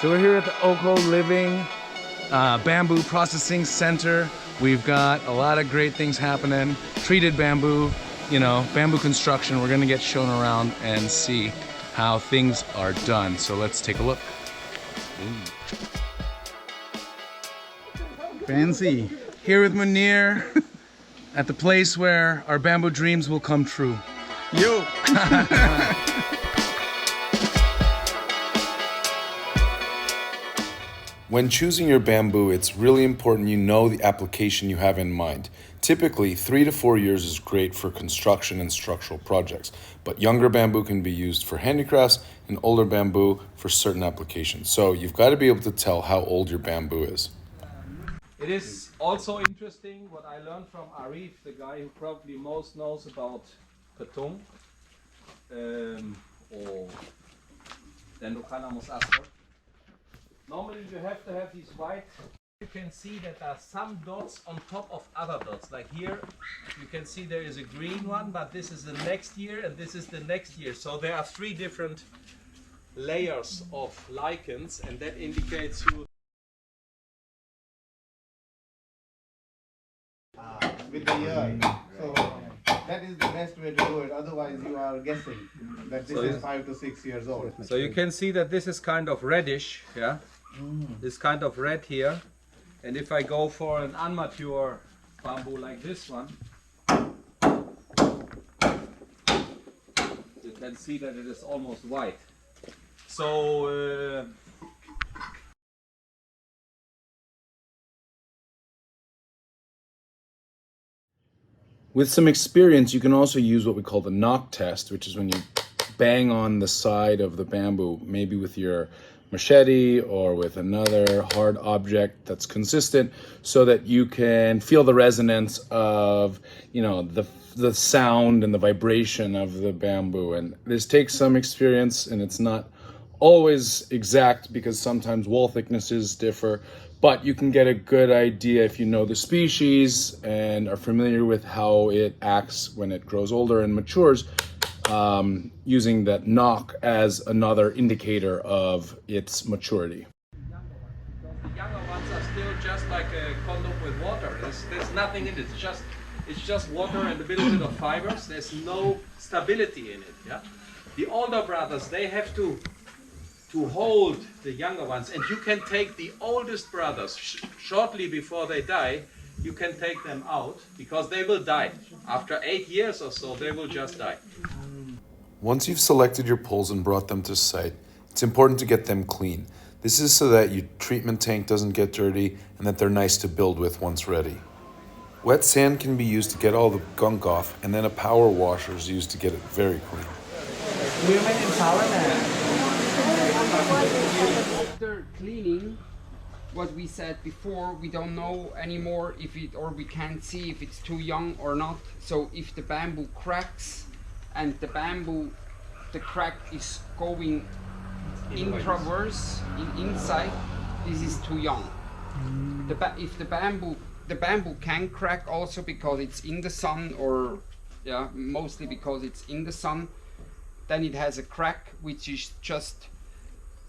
So we're here at the OCCO Living Bamboo Processing Center. We've got a lot of great things happening. Treated bamboo, you know, bamboo construction. We're gonna get shown around and see how things are done. So let's take a look. Fancy. Here with Munir at the place where our bamboo dreams will come true. Yo! When choosing your bamboo, it's really important you know the application you have in mind. Typically, 3 to 4 years is great for construction and structural projects, but younger bamboo can be used for handicrafts and older bamboo for certain applications. So you've got to be able to tell how old your bamboo is. It is also interesting what I learned from Arif, the guy who probably most knows about Beton or Dendrocanamos asper. Normally you have to have these white. You can see that there are some dots on top of other dots. Like here, you can see there is a green one, but this is the next year and this is the next year. So there are 3 different layers of lichens, and that indicates you with the year. So that is the best way to do it. Otherwise you are guessing that this is 5 to 6 years old. So you can see that this is kind of reddish, yeah? This kind of red here. And if I go for an unmature bamboo like this one, you can see that it is almost white. So With some experience, you can also use what we call the knock test, which is when you bang on the side of the bamboo, maybe with your machete or with another hard object that's consistent, so that you can feel the resonance of, you know, the sound and the vibration of the bamboo. And this takes some experience, and it's not always exact because sometimes wall thicknesses differ, but you can get a good idea if you know the species and are familiar with how it acts when it grows older and matures, using that knock as another indicator of its maturity. the younger ones are still just like a condom with water. There's nothing in it. It's just water and a little bit of fibers. There's no stability in it. Yeah. The older brothers, they have to hold the younger ones, and you can take the oldest brothers shortly before they die. You can take them out because they will die after 8 years or so. They will just die. Once you've selected your poles and brought them to site, it's important to get them clean. This is so that your treatment tank doesn't get dirty and that they're nice to build with once ready. Wet sand can be used to get all the gunk off, and then a power washer is used to get it very clean. After cleaning, what we said before, we don't know anymore if it, or we can't see if it's too young or not. So if the bamboo cracks and the crack is going intraverse, inside, this is too young. If the bamboo can crack also because it's in the sun, or mostly because it's in the sun, then it has a crack which is just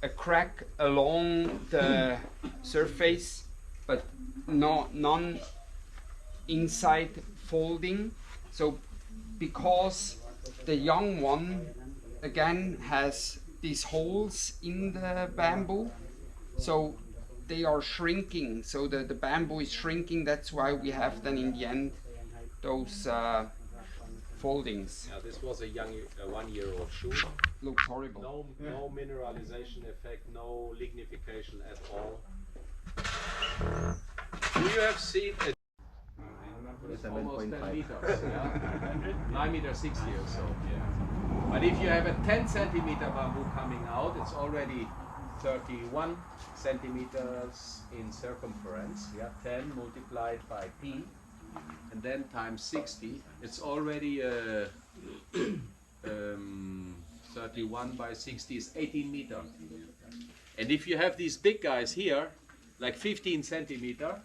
a crack along the surface, but none inside folding. So because the young one again has these holes in the bamboo, so they are shrinking, so the bamboo is shrinking. That's why we have then in the end those foldings. Now this was a young 1-year-old shoe. Looks horrible. No mineralization effect, no lignification at all. Do you have seen a it's almost 10 meters, 9 meters 60 or so. Yeah. But if you have a 10 centimeter bamboo coming out, it's already 31 centimeters in circumference. 10 multiplied by P, and then times 60. It's already 31 by 60 is 18 meters. And if you have these big guys here, like 15 centimeter,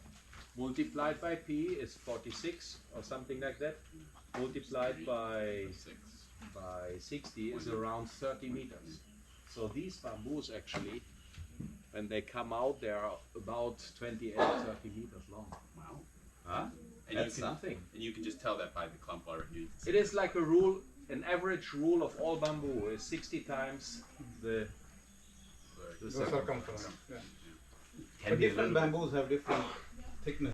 multiplied by P is 46 or something like that, multiplied by 60 is around 30 meters. So these bamboos actually When they come out, they are about 28, 30 meters long. Wow. Huh? And That's you can, something. And you can just tell that by the clump already. It is like a rule, an average rule of all bamboo is 60 times the circumference. Yeah. Can But be a different little bit- bamboos have different thickness.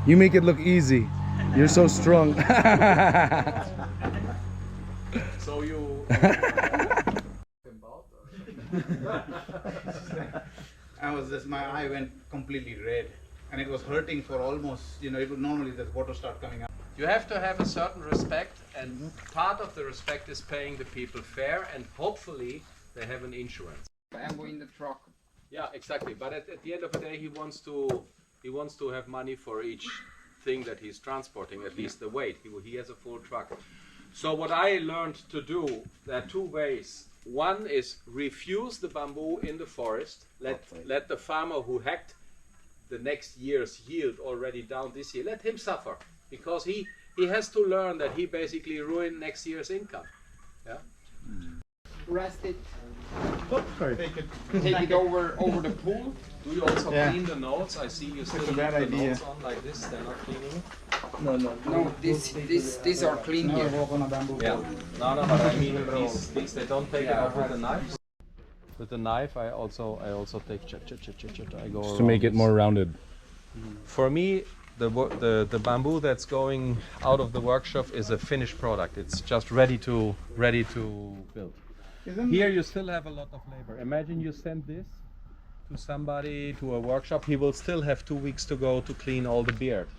You make it look easy. You're so strong. So you. My eye went completely red, and it was hurting for almost, it would normally the water start coming out. You have to have a certain respect, and part of the respect is paying the people fair, and hopefully they have an insurance. Bamboo in the truck. Yeah, exactly. But at the end of the day, he wants to have money for each thing that he's transporting, at least the weight. He has a full truck. So what I learned to do, there are two ways. One is refuse the bamboo in the forest. Let the farmer who hacked the next year's yield already down this year, let him suffer, because he has to learn that he basically ruined next year's income. Yeah. Rest it. Take it. Take it over the pool. Do you also Yeah. clean the notes? I see you still a leave bad the idea. notes on like this. They're not cleaning. No, these are clean Never here. walk on a bamboo Yeah. pole. No, but I mean these they don't take it off with a knife. With the knife, I also take I go To make it more rounded. For me, the bamboo that's going out of the workshop is a finished product. It's just ready to build. Here you still have a lot of labor. Imagine you send this to somebody to a workshop. He will still have 2 weeks to go to clean all the beard.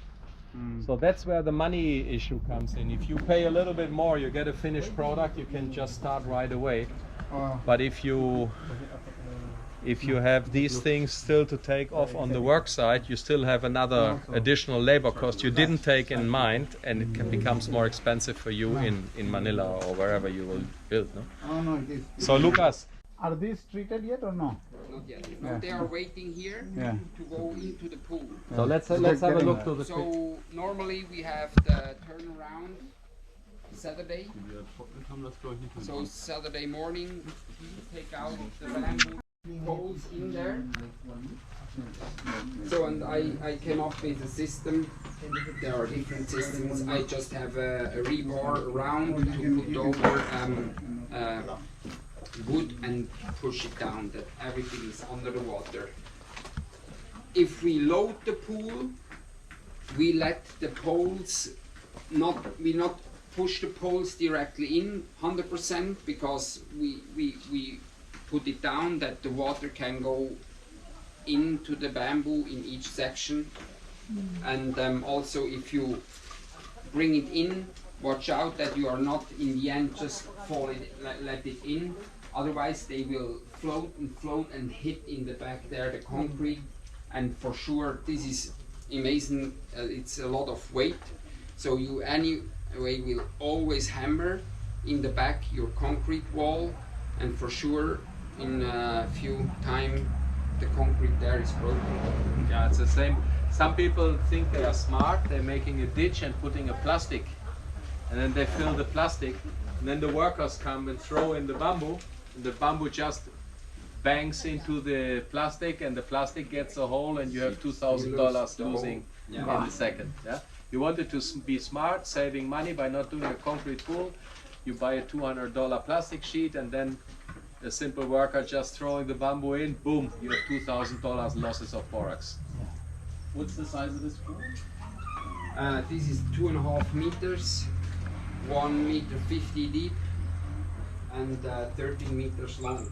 So that's where the money issue comes in. If you pay a little bit more, you get a finished product. You can just start right away. But if you have these things still to take off on the work site, you still have another additional labor cost you didn't take in mind, and it becomes more expensive for you in Manila or wherever you will build. No? Oh no, it is. So Lukas, Are these treated yet or no? Not yet. No, they are waiting here Yeah. to go into the pool. so let's have a look to the picture. So normally we have the turnaround Saturday. So Saturday morning, take out the bamboo poles in there. So and I came up with a system. There are different systems. I just have a rebar around to put over wood and push it down, that everything is under the water. If we load the pool, we let the poles we not push the poles directly in 100%, because we put it down that the water can go into the bamboo in each section. And also if you bring it in, watch out that you are not in the end just let it in. Otherwise they will float and hit in the back there, the concrete. And for sure, this is amazing, it's a lot of weight. So you anyway will always hammer in the back your concrete wall, and for sure in a few time the concrete there is broken. Yeah, it's the same. Some people think they are smart. They're making a ditch and putting a plastic, and then they fill the plastic, and then the workers come and throw in the bamboo, and the bamboo just bangs into the plastic, and the plastic gets a hole, and you have $2,000 losing in a second. Yeah, you wanted to be smart, saving money by not doing a concrete pool. You buy a $200 plastic sheet, and then a simple worker just throwing the bamboo in, boom, you have $2,000 losses of borax. What's the size of this pool? This is 2.5 meters, 1.50 meters deep, and 13 meters long.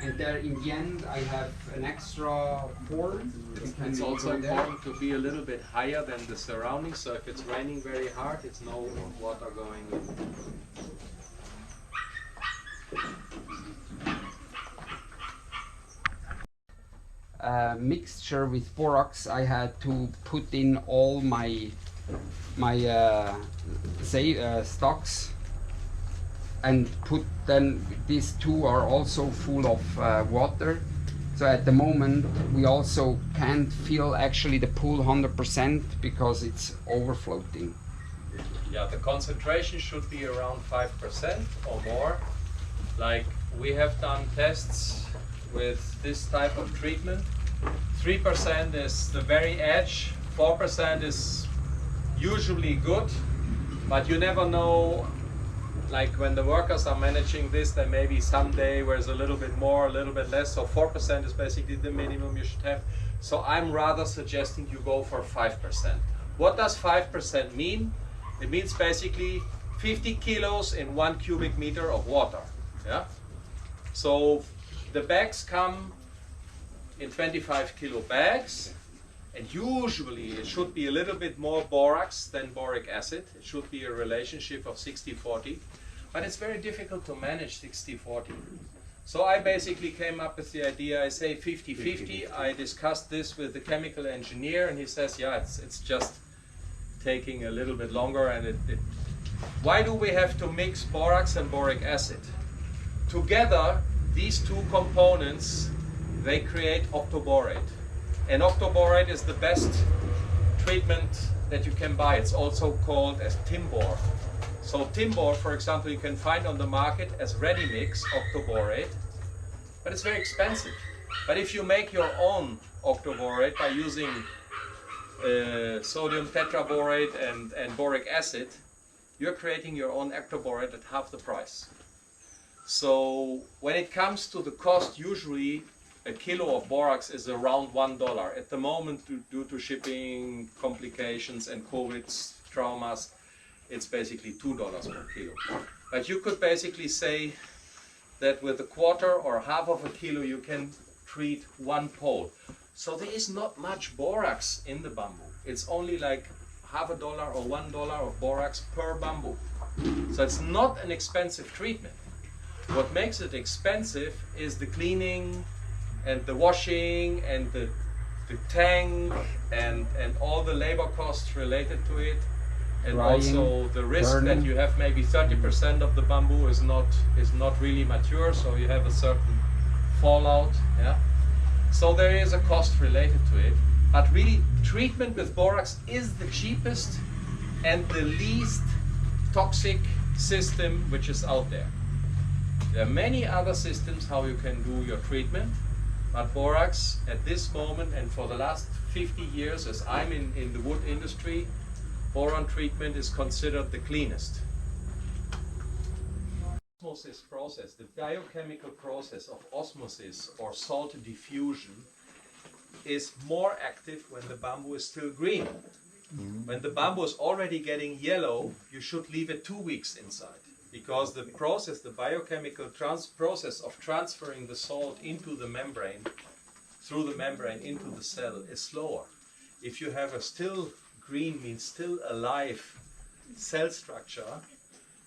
And there in the end I have an extra port. It's also important to be a little bit higher than the surroundings, so if it's raining very hard, it's no water going in. Mixture with borax, I had to put in all my stocks, and then these two are also full of water. So at the moment we also can't fill actually the pool 100% because it's overfloating. Yeah, the concentration should be around 5% or more. Like we have done tests with this type of treatment. 3% is the very edge, 4% is usually good, but you never know. Like when the workers are managing this, there may be some day where it's a little bit more, a little bit less. So 4% is basically the minimum you should have. So I'm rather suggesting you go for 5%. What does 5% mean? It means basically 50 kilos in 1 cubic meter of water. Yeah. So the bags come in 25 kilo bags. And usually it should be a little bit more borax than boric acid. It should be a relationship of 60-40. But it's very difficult to manage 60-40. So I basically came up with the idea, I say 50-50. I discussed this with the chemical engineer and he says, yeah, it's just taking a little bit longer. And why do we have to mix borax and boric acid? Together, these two components, they create octoborate. And octoborate is the best treatment that you can buy. It's also called as Timbor. So Timbor, for example, you can find on the market as ready mix octoborate, but it's very expensive. But if you make your own octoborate by using sodium tetraborate and boric acid, you're creating your own octoborate at half the price. So when it comes to the cost, usually a kilo of borax is around $1. At the moment, due to shipping complications and COVID traumas, it's basically $2 per kilo. But you could basically say that with a quarter or half of a kilo, you can treat 1 pole. So there is not much borax in the bamboo. It's only like $0.50 or $1 of borax per bamboo. So it's not an expensive treatment. What makes it expensive is the cleaning and the washing and the tank and all the labor costs related to it, and Drying, also the risk burning. that you have maybe 30% of the bamboo is not really mature, so you have a certain fallout. Yeah. So there is a cost related to it, but really treatment with borax is the cheapest and the least toxic system which is out there. There are many other systems how you can do your treatment, but borax at this moment and for the last 50 years as I'm in the wood industry, boron treatment is considered the cleanest. Osmosis process, the biochemical process of osmosis or salt diffusion is more active when the bamboo is still green. When the bamboo is already getting yellow, you should leave it 2 weeks inside, because the process, the biochemical process of transferring the salt into the membrane, through the membrane into the cell is slower. If you have a still green, means still alive cell structure,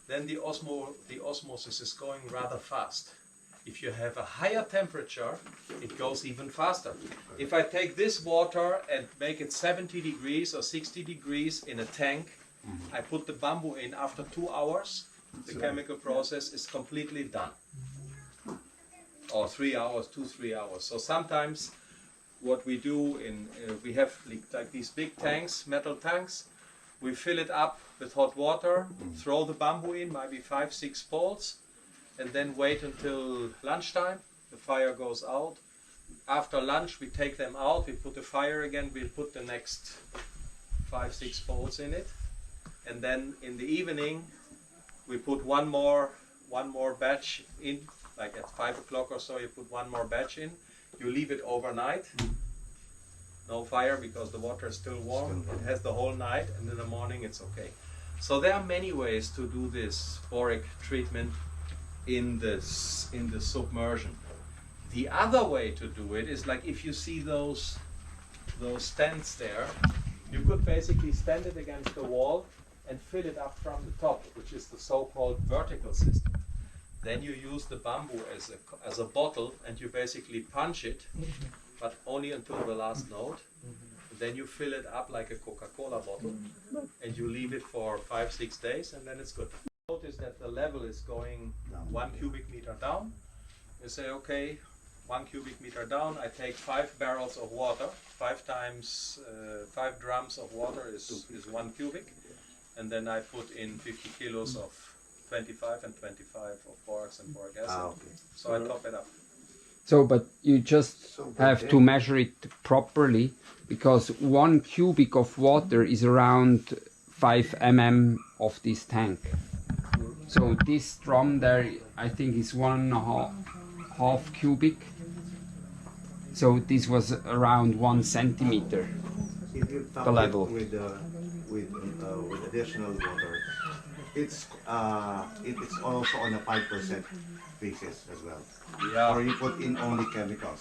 then the osmosis is going rather fast. If you have a higher temperature, it goes even faster. If I take this water and make it 70 degrees or 60 degrees in a tank, I put the bamboo in after 2 hours, the chemical process is completely done. Or 3 hours, 2-3 hours. So sometimes what we do we have like these big tanks, metal tanks, we fill it up with hot water, throw the bamboo in, maybe 5-6 poles, and then wait until lunchtime. The fire goes out. After lunch we take them out, we put the fire again, we put the next 5-6 poles in it, and then in the evening we put one more batch in, like at 5 o'clock or so you put one more batch in. You leave it overnight. No fire because the water is still warm. It has the whole night, and in the morning it's okay. So there are many ways to do this boric treatment in the submersion. The other way to do it is like if you see those stands there, you could basically stand it against the wall and fill it up from the top, which is the so-called vertical system. Then you use the bamboo as a bottle and you basically punch it, but only until the last note. Then you fill it up like a Coca-Cola bottle and you leave it for 5-6 days and then it's good. Notice that the level is going 1 cubic meter down. You say, okay, 1 cubic meter down, I take 5 barrels of water, 5 times 5 drums of water is 1 cubic, and then I put in 50 kilos of 25 and 25 of borax and boric acid. Okay. So I top it up. So, but you just So, have but to then- measure it properly, because 1 cubic of water is around 5 mm of this tank. So this drum there, I think, is 1.5 cubic. So this was around 1 centimeter. If you top The level. it with additional water, it's also on a 5% basis as well. Or you put in only chemicals.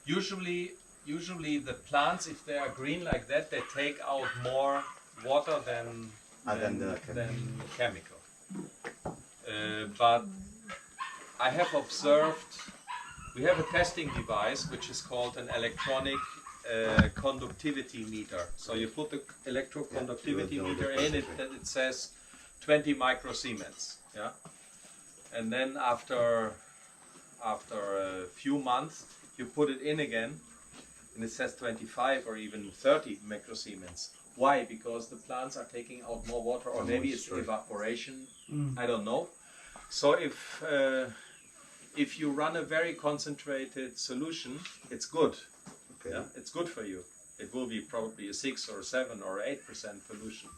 Usually the plants, if they are green like that, they take out more water than chemical. But I have observed, we have a testing device which is called an electronic conductivity meter. So you put the electroconductivity meter in it, and it says 20 microsiemens. Yeah, and then after a few months, you put it in again, and it says 25 or even 30 microsiemens. Why? Because the plants are taking out more water, or maybe it's evaporation. I don't know. So if you run a very concentrated solution, it's good. Okay. Yeah, it's good for you. It will be probably a 6 or 7 or 8% pollution.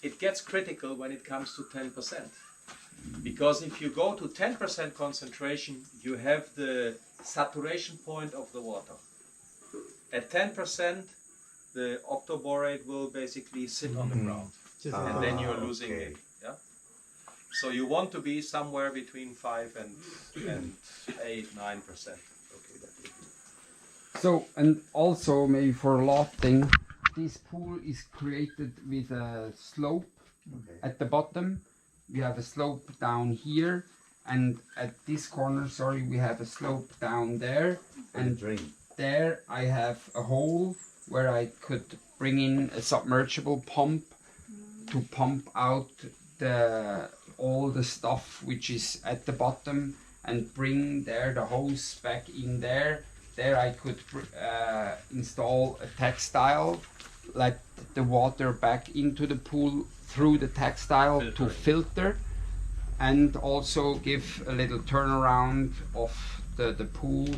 It gets critical when it comes to 10%. Because if you go to 10% concentration, you have the saturation point of the water. At 10%, the octoborate will basically sit on the ground, and then you're losing it. Yeah. So you want to be somewhere between 5 and 8, 9%. So, and also maybe for lofting, this pool is created with a slope at the bottom. We have a slope down here, and at this corner, sorry, we have a slope down there, and drain. there I have a hole where I could bring in a submersible pump to pump out all the stuff which is at the bottom, and bring there the hose back in there. There I could install a textile, let the water back into the pool through the textile to filter, and also give a little turnaround of the pool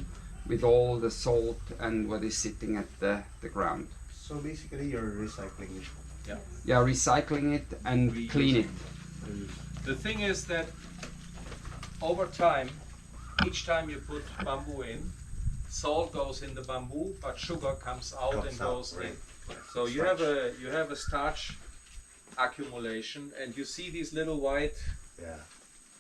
with all the salt and what is sitting at the ground. So basically you're recycling it. Yeah, recycling it and clean it. The thing is that over time, each time you put bamboo in, salt goes in the bamboo, but sugar comes out and goes in. So you have a starch accumulation, and you see these little white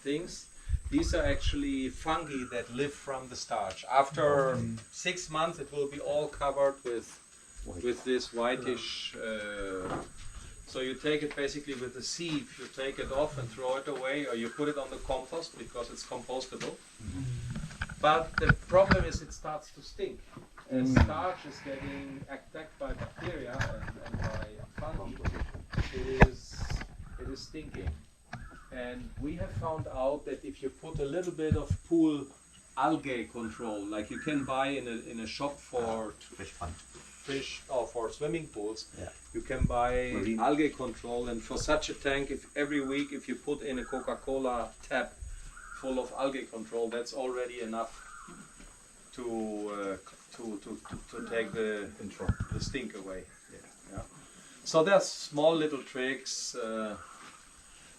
things. These are actually fungi that live from the starch. After 6 months, it will be all covered with this whitish. So you take it basically with the sieve. You take it off and throw it away, or you put it on the compost because it's compostable. But the problem is it starts to stink. As starch is getting attacked by bacteria and by fungi, it is stinking. And we have found out that if you put a little bit of pool algae control, like you can buy in a shop for fish or for swimming pools, you can buy algae control. And for such a tank, if every week if you put in a Coca-Cola tap full of algae control, that's already enough to take the stink away. Yeah. So there's small little tricks.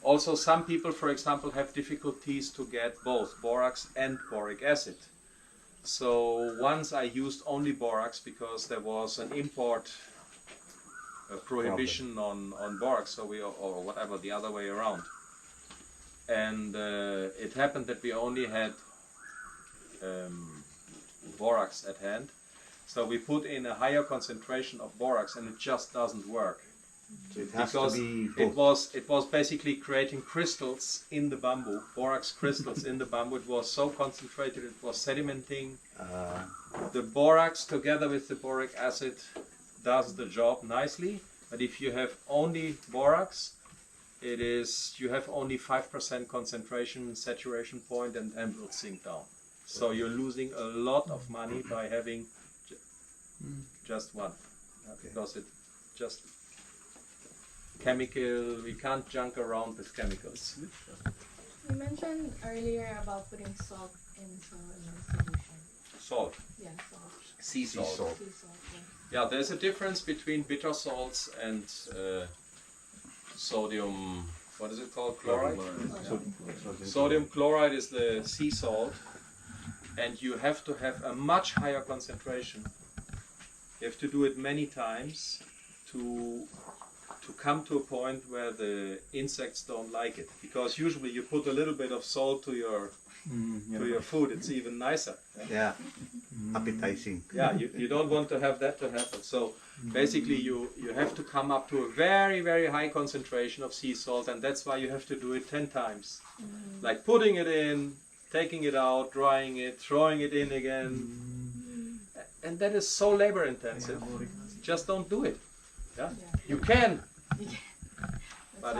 Also, some people, for example, have difficulties to get both borax and boric acid. So once I used only borax because there was an import prohibition on borax, so or whatever, the other way around. And it happened that we only had borax at hand. So we put in a higher concentration of borax, and it just doesn't work. So it has Because to be it was basically creating crystals in the bamboo, borax crystals in the bamboo. It was so concentrated, it was sedimenting. The borax together with the boric acid does the job nicely, but if you have only borax, you have only 5% concentration saturation point, and will sink down. So you're losing a lot of money by having just one, because it just chemical. We can't junk around with chemicals. You mentioned earlier about putting salt in solution. Salt, Yeah, salt. sea salt. Sea salt. Yeah, there's a difference between bitter salts and sodium. What is it called? Chloride. Sodium chloride is the sea salt, and you have to have a much higher concentration. You have to do it many times to come to a point where the insects don't like it. Because usually you put a little bit of salt to your food, it's even nicer. Yeah, appetizing. Yeah, you don't want to have that to happen. So basically you have to come up to a very, very high concentration of sea salt, and that's why you have to do it 10 times. Like putting it in, taking it out, drying it, throwing it in again. And that is so labor intensive. Just don't do it. Yeah? You can, but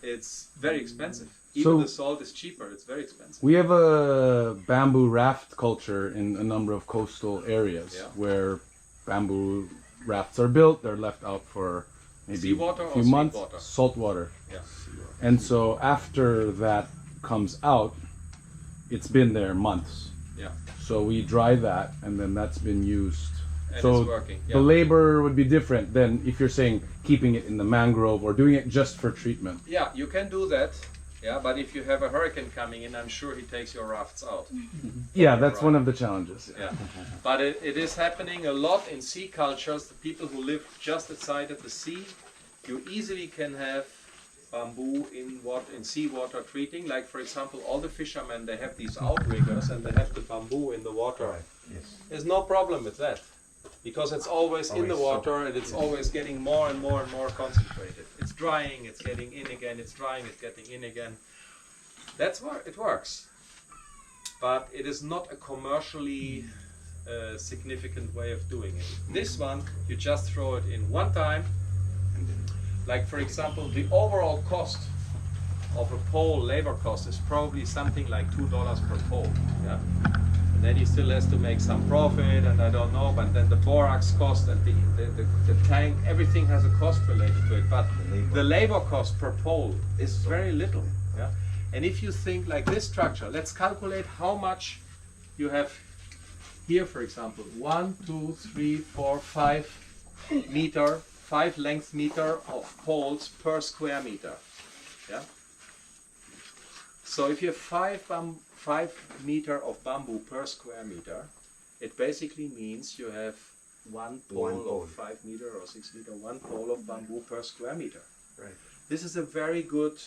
it's very expensive. Even So- the salt is cheaper, it's very expensive. We have a bamboo raft culture in a number of coastal areas Yeah. where bamboo rafts are built. They're left out for maybe Seawater a or few sweet months. water? Salt water. Yeah. And so after that comes out, it's been there months. Yeah. So we dry that, and then that's been used. And So it's working. the labor would be different than if you're saying keeping it in the mangrove or doing it just for treatment. Yeah, you can do that. Yeah, but if you have a hurricane coming in, I'm sure he takes your rafts out. Yeah, that's one of the challenges. Yeah, but it is happening a lot in sea cultures. The people who live just outside of the sea, you easily can have bamboo in seawater treating. Like for example, all the fishermen, they have these outriggers and they have the bamboo in the water. Yes. There's no problem with that, because it's always in the water and it's always getting more and more and more concentrated. It's drying, it's getting in again, it's drying, it's getting in again. That's where it works. But it is not a commercially significant way of doing it. This one, you just throw it in one time. Like for example, the overall cost of a pole, labor cost, is probably something like $2 per pole. Yeah? And then he still has to make some profit, and I don't know, but then the borax cost and the tank, everything has a cost related to it. But the labor cost per pole is very little. Yeah? And if you think like this structure, let's calculate how much you have here, for example, 1, 2, 3, 4, 5 meter, 5 length meter of poles per square meter. Yeah? So if you have 5 meter of bamboo per square meter, it basically means you have one pole of 5 meter or 6 meter, one pole of bamboo per square meter. Right. This is a very good,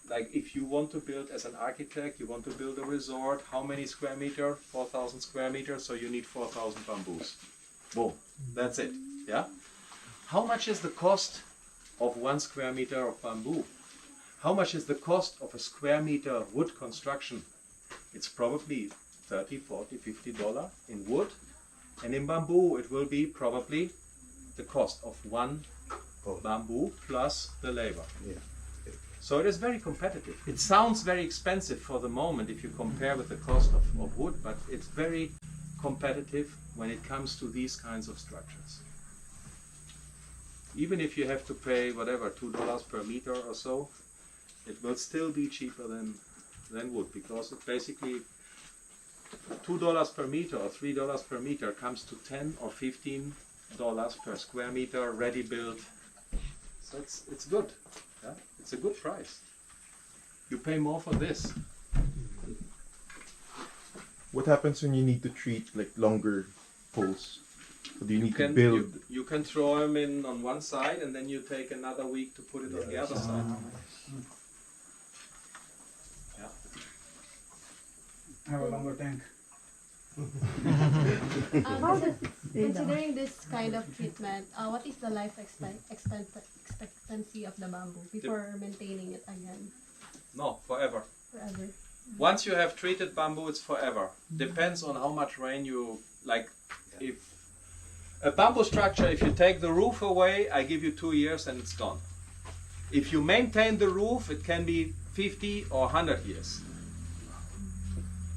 like if you want to build as an architect, you want to build a resort, how many square meter? 4,000 square meters, so you need 4,000 bamboos. Boom, that's it, yeah? How much is the cost of 1 square meter of bamboo? How much is the cost of a square meter wood construction? It's probably $30, $40, $50 in wood, and in bamboo it will be probably the cost of 1 bamboo plus the labor. Yeah. So it is very competitive. It sounds very expensive for the moment if you compare with the cost of wood, but it's very competitive when it comes to these kinds of structures. Even if you have to pay whatever, $2 per meter or so, it will still be cheaper than wood, because it basically $2 per meter or $3 per meter comes to $10 or $15 per square meter ready built. So it's good. Yeah? It's a good price. You pay more for this. What happens when you need to treat like longer poles? Or do you need to can build? you can throw them in on one side, and then you take another week to put it on the other side. Yeah. I have a longer tank. Considering this kind of treatment, what is the life expectancy of the bamboo before maintaining it again? No, forever. Forever. Once you have treated bamboo, it's forever. Depends on how much rain you like. If a bamboo structure, if you take the roof away, I give you 2 years and it's gone. If you maintain the roof, it can be 50 or 100 years.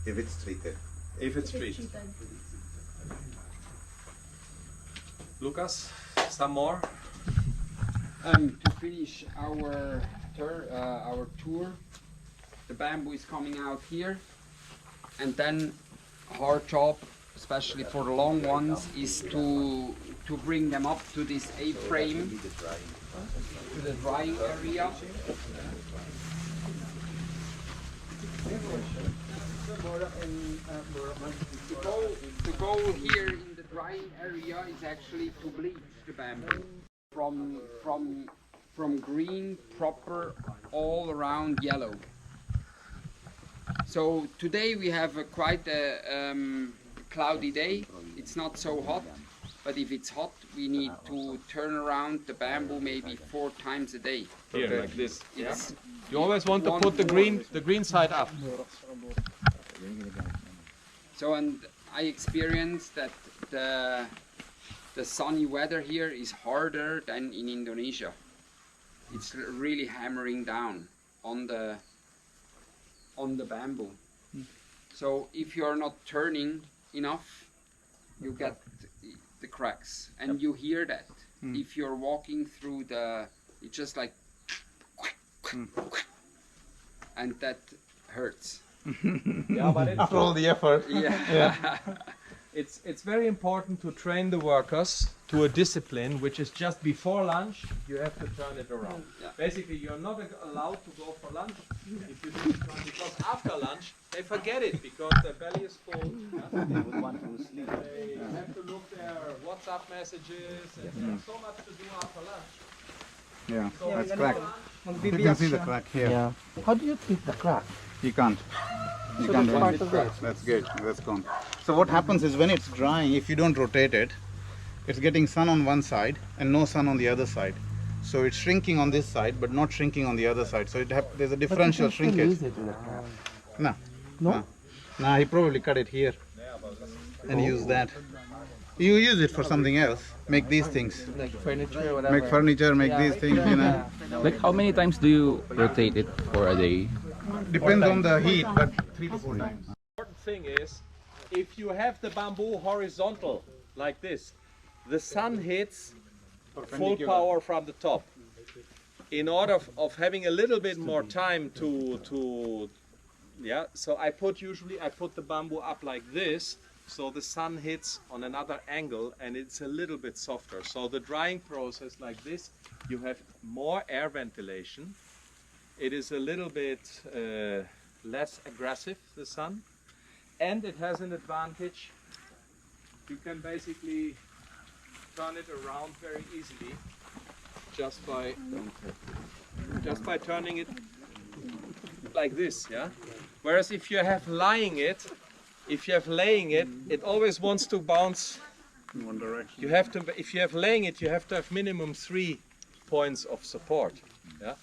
If it's treated. If it's treated. Lukas, some more? To finish our tour, the bamboo is coming out here, and then hard job, especially for the long ones, is to bring them up to this A-frame, to the drying area. The goal here in the drying area is actually to bleach the bamboo from green proper all around yellow. So today we have quite a cloudy day. It's not so hot, but if it's hot, we need to turn around the bamboo maybe 4 times a day. Here, like this. Yeah. You always want to put the green side up. So, and I experienced that the sunny weather here is harder than in Indonesia. It's really hammering down on the bamboo. So if you are not turning enough, you get the cracks, and you hear that. If you're walking through it's just like, and that hurts. Yeah, but it's After all the effort. Yeah. It's very important to train the workers to a discipline, which is just before lunch, you have to turn it around. Yeah. Basically, you're not allowed to go for lunch if you do it, because after lunch, they forget it because their belly is full. They would want to sleep. They have to look their WhatsApp messages, and there's so much to do after lunch. Yeah, So that's after crack. lunch, You can see the crack here. Yeah. How do you treat the crack? You can't. You So can't that's do part anything. of it. That's good. That's gone. So what happens is when it's drying, if you don't rotate it, it's getting sun on one side and no sun on the other side. So it's shrinking on this side, but not shrinking on the other side. So there's a differential shrinkage. Use it with the crack. No. No? Nah, he probably cut it here and use that. You use it for something else. Make these things. Like furniture or whatever. Make furniture, make these things, you know. Like how many times do you rotate it for a day? Depends on the heat, but 3 to 4 times. The important thing is, if you have the bamboo horizontal like this, the sun hits full power from the top. In order of having a little bit more time so I put the bamboo up like this, so the sun hits on another angle and it's a little bit softer. So the drying process like this, you have more air ventilation. It is a little bit less aggressive, the sun, and it has an advantage. You can basically turn it around very easily just by turning it like this, yeah. Whereas if you have laying it, it always wants to bounce in one direction. You have to, if you have laying it, you have to have minimum 3 points of support, yeah.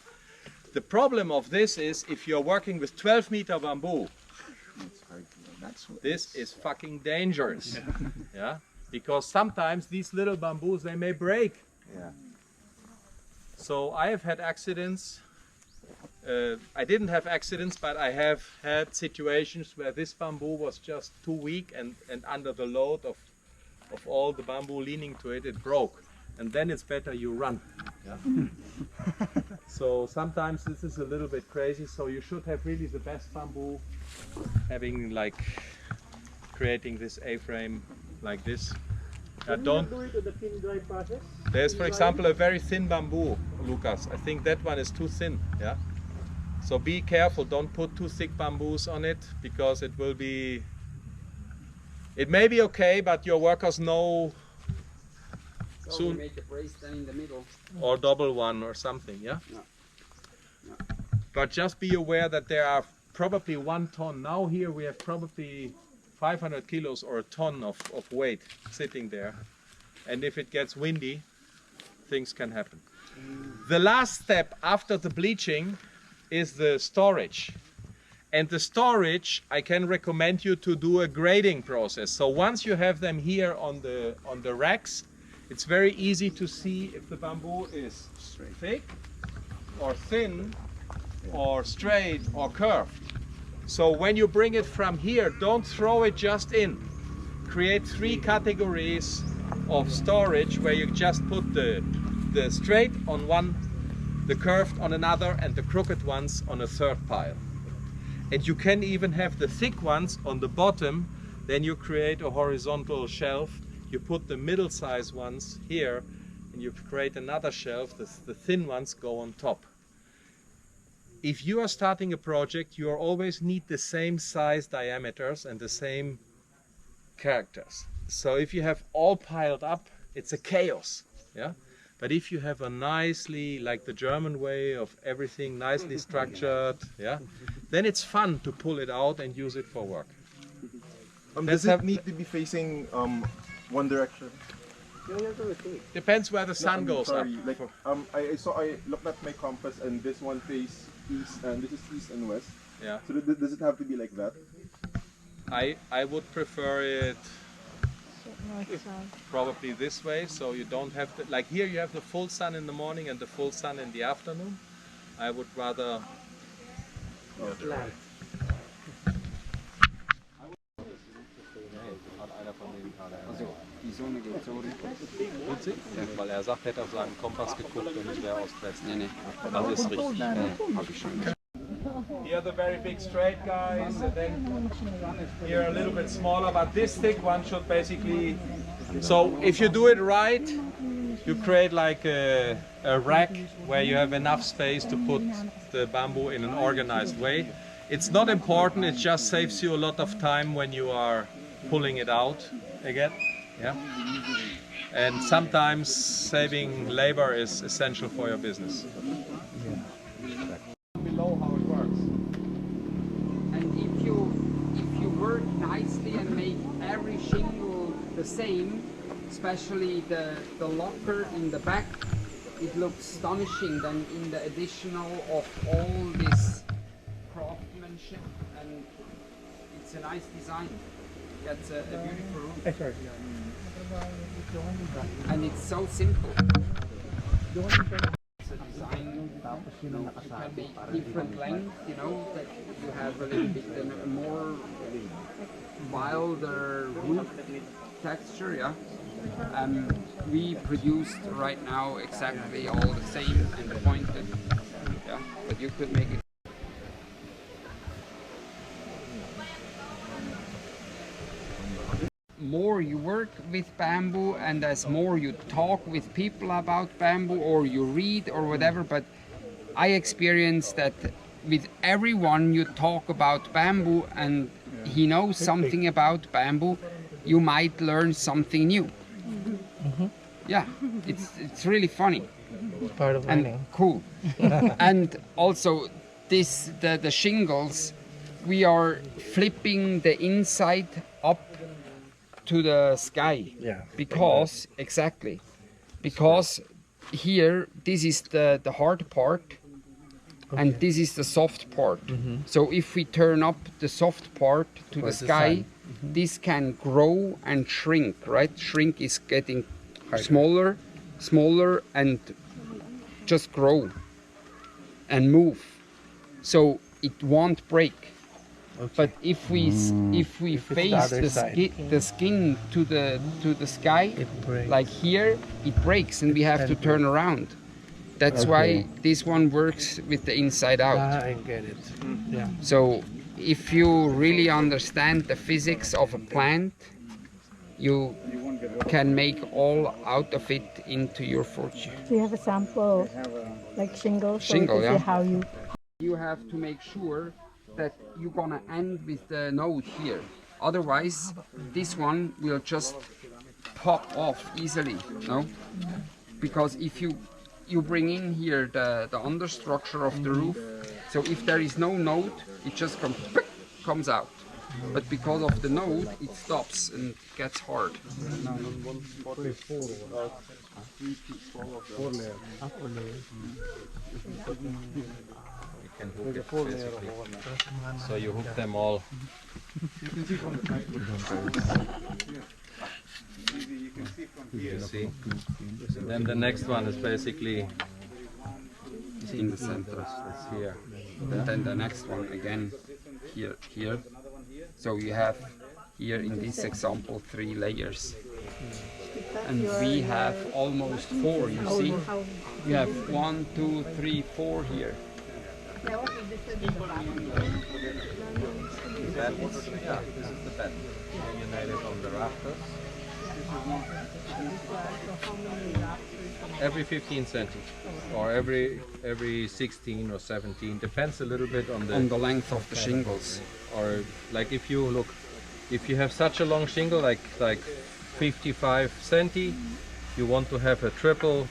The problem of this is if you're working with 12-meter bamboo, this is fucking dangerous, yeah, because sometimes these little bamboos, they may break. Yeah. So I have had accidents. I didn't have accidents, but I have had situations where this bamboo was just too weak, and under the load of all the bamboo leaning to it, it broke. And then it's better you run. Yeah? So sometimes this is a little bit crazy, so you should have really the best bamboo, having like creating this A-frame like this. Don't do it with the thin dry process. There's, for example, a very thin bamboo, Lukas. I think that one is too thin. Yeah. So be careful. Don't put too thick bamboos on it, because it will be. It may be okay, but your workers know. So soon. we make a brace then in the middle. Or double one or something. Yeah. But just be aware that there are probably 1 ton. Now here we have probably 500 kilos or a ton of weight sitting there, and if it gets windy, things can happen. The last step after the bleaching is the storage, and the storage I can recommend you to do a grading process. So once you have them here on the racks, it's very easy to see if the bamboo is thick or thin or straight or curved. So when you bring it from here, don't throw it just in. Create 3 categories of storage where you just put the the straight on one, the curved on another, and the crooked ones on a third pile. And you can even have the thick ones on the bottom. Then you create a horizontal shelf. You put the middle size ones here, and you create another shelf. The thin ones go on top. If you are starting a project, you always need the same size diameters and the same characters. So if you have all piled up, it's a chaos. Yeah. But if you have a nicely, like the German way of everything nicely structured, yeah, then it's fun to pull it out and use it for work. Does it need to be facing one direction? Depends where the sun goes up. Like I looked at my compass and this one face east and this is east and west. Yeah. So does it have to be like that? I would prefer it probably this way, so you don't have to, like here you have the full sun in the morning and the full sun in the afternoon. I would rather Die Sonne geht so rüber. Tut sie? Ja, weil er sagt, er hätte auf seinen Kompass geguckt und es wäre Ost-West. Nee, nee. Das ist richtig. Hab ich schon. Here the very big straight guys, and then here a little bit smaller, but this thick one should basically... So if you do it right, you create like a rack where you have enough space to put the bamboo in an organized way. It's not important, it just saves you a lot of time when you are pulling it out again. Yeah. And sometimes saving labor is essential for your business. Below how it works. And if you work nicely and make every shingle the same, especially the locker in the back, it looks astonishing then in the additional of all this craftsmanship, and it's a nice design. That's a beautiful room. And it's so simple. It's a design, you can make different length, you know, that you have a little bit a more wilder roof texture, yeah. We produced right now exactly all the same and pointed, yeah, but you could make it. More you work with bamboo and as more you talk with people about bamboo or you read or whatever, but I experience that with everyone you talk about bamboo and he knows something about bamboo, you might learn something new. Yeah, it's really funny. Part of learning. And cool. And also the shingles, we are flipping the inside up to the sky. Yeah. Because exactly. Because here this is the hard part and this is the soft part. So if we turn up the soft part to the sky, this can grow and shrink, right? Shrink is getting smaller, smaller, and just grow and move. So it won't break. Okay. But if we face the skin to the sky, like here, it breaks and we have to turn around. That's why this one works with the inside out. I get it. Yeah. So if you really understand the physics of a plant, you can make all out of it into your fortune. Do you have a sample, like shingles? Shingle, yeah. How you have to make sure that you're gonna end with the node here. Otherwise, this one will just pop off easily, no? Because if you bring in here the understructure of the roof, so if there is no node, it just comes out. But because of the node, it stops and gets hard. Can hook it basically. So you hook them all. You can see from you see. And then the next one is basically in the center. It's here. And then the next one again here. So you have here in this example 3 layers. and we have almost 4, you see. We have 1, 2, 3, 4 here. That is, yeah, this is the bed. United on the rafters. Every 15 centimeters, or every 16 or 17, depends a little bit on the length of the shingles. Or like if you look, if you have such a long shingle like 55 centi, you want to have a triple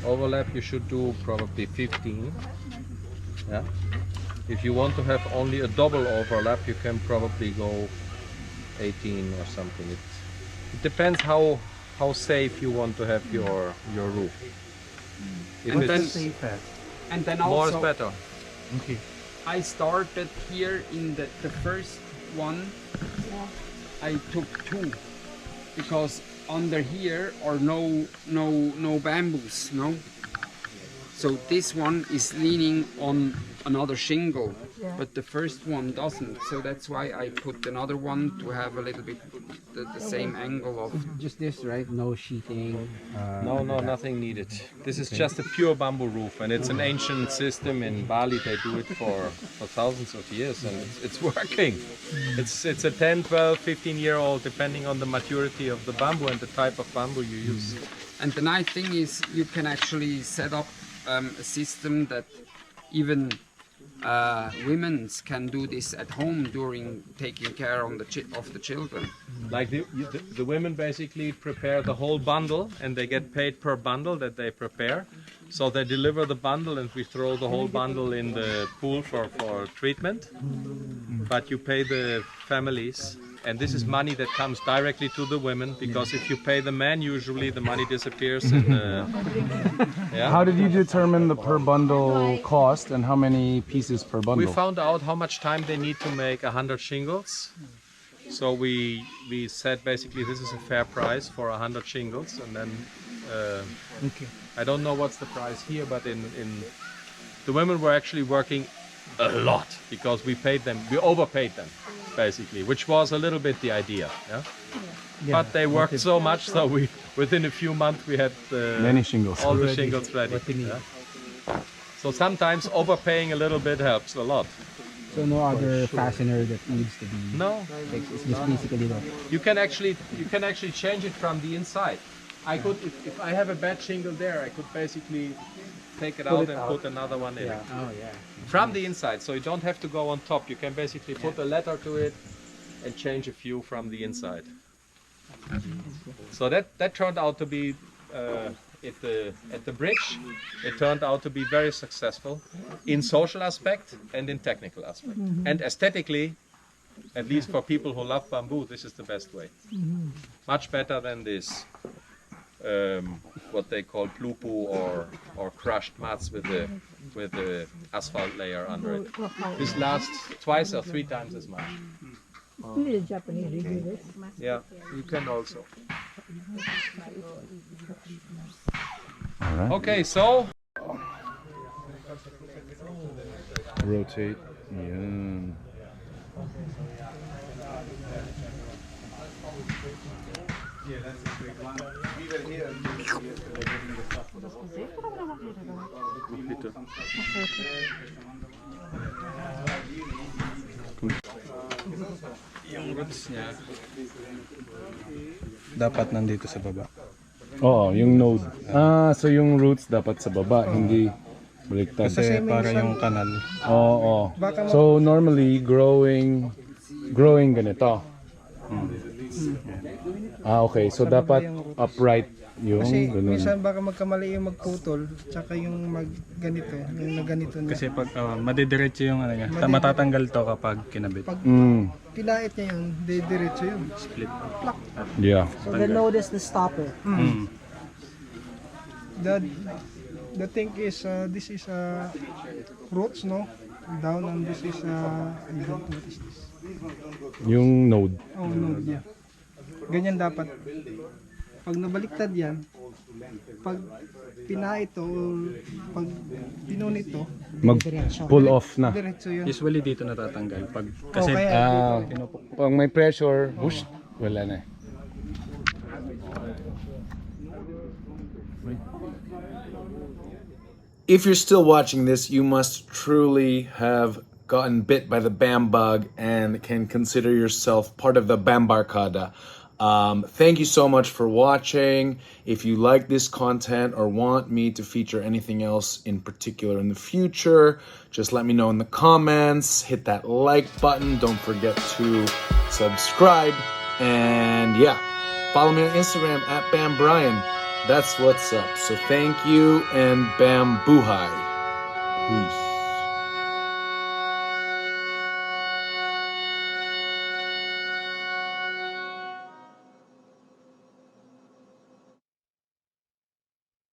overlap. You should do probably 15. Yeah. If you want to have only a double overlap, you can probably go 18 or something. It depends how safe you want to have your roof. If And then more also, is better. Okay. I started here in the first one. I took 2 because under here are no bamboos, no. So this one is leaning on another shingle, but the first one doesn't. So that's why I put another one to have a little bit the same angle of. Just this, right? No sheeting. No, nothing needed. This is just a pure bamboo roof, and it's an ancient system in Bali. They do it for thousands of years, and it's working. It's a 10, 12, 15-year-old, depending on the maturity of the bamboo and the type of bamboo you use. And the nice thing is you can actually set up a system that even women can do this at home during taking care of the children. Like the women basically prepare the whole bundle, and they get paid per bundle that they prepare. So they deliver the bundle, and we throw the whole bundle in the pool for treatment. But you pay the families, and this is money that comes directly to the women, because if you pay the man, usually the money disappears. Yeah. How did you determine the per bundle cost and how many pieces per bundle? We found out how much time they need to make 100 shingles. So we said basically this is a fair price for 100 shingles, and then I don't know what's the price here, but in the women were actually working a lot because we overpaid them basically, which was a little bit the idea. Yeah. But they worked so much, so within a few months we had many shingles. All the shingles ready. Yeah. So sometimes overpaying a little bit helps a lot. So no other fastener that needs to be fixed. It's just basically that. You can actually change it from the inside. I could, if I have a bad shingle there, I could basically take it out and put another one in. Yeah. Oh yeah. From the inside, so you don't have to go on top. You can basically put a letter to it and change a few from the inside. So that turned out to be at the bridge. It turned out to be very successful in social aspect and in technical aspect, and aesthetically. At least for people who love bamboo, this is the best way. Much better than this, what they call plupu or crushed mats with the asphalt layer under it. This lasts twice or 3 times as much. Only the Japanese do this. Yeah, you can also. All right. Okay, so rotate. Yeah. Yeah, that's a big one. We were here yesterday getting the stuff. Yung roots niya dapat nandito sa baba. Oo, yung node. So yung roots dapat sa baba, hindi baliktad. Kasi para yung kanal. Oo. So normally growing ganito. Okay. So dapat upright yung Kasi ganun. minsan baka magkamali yung magputol, tsaka yung ganito, yung ganito na. Kasi pag madidiretso yung ano niya, matatanggal to kapag kinabit. Pag pinait niya yun, didiretso yun. Split. Plak. Yeah. So the node is the stopper. The thing is, this is roots, no? Down, and this is, I don't know what is this. Yung node. Oh, node, yeah. Ganyan dapat. Pag nabaliktad yan, pag pinait to, pag pinunit to, mag-pull off na. diretso yun. Usually dito natatanggal pag kasi pag may pressure, whoosh, wala na. if you're still watching this, you must truly have gotten bit by the bam bug and can consider yourself part of the Bambarkada. Thank you so much for watching. If you like this content or want me to feature anything else in particular in the future, just let me know in the comments. Hit that like button. Don't forget to subscribe. And yeah, follow me on Instagram at BamBrian. That's what's up. So thank you and Bambuhay. Peace.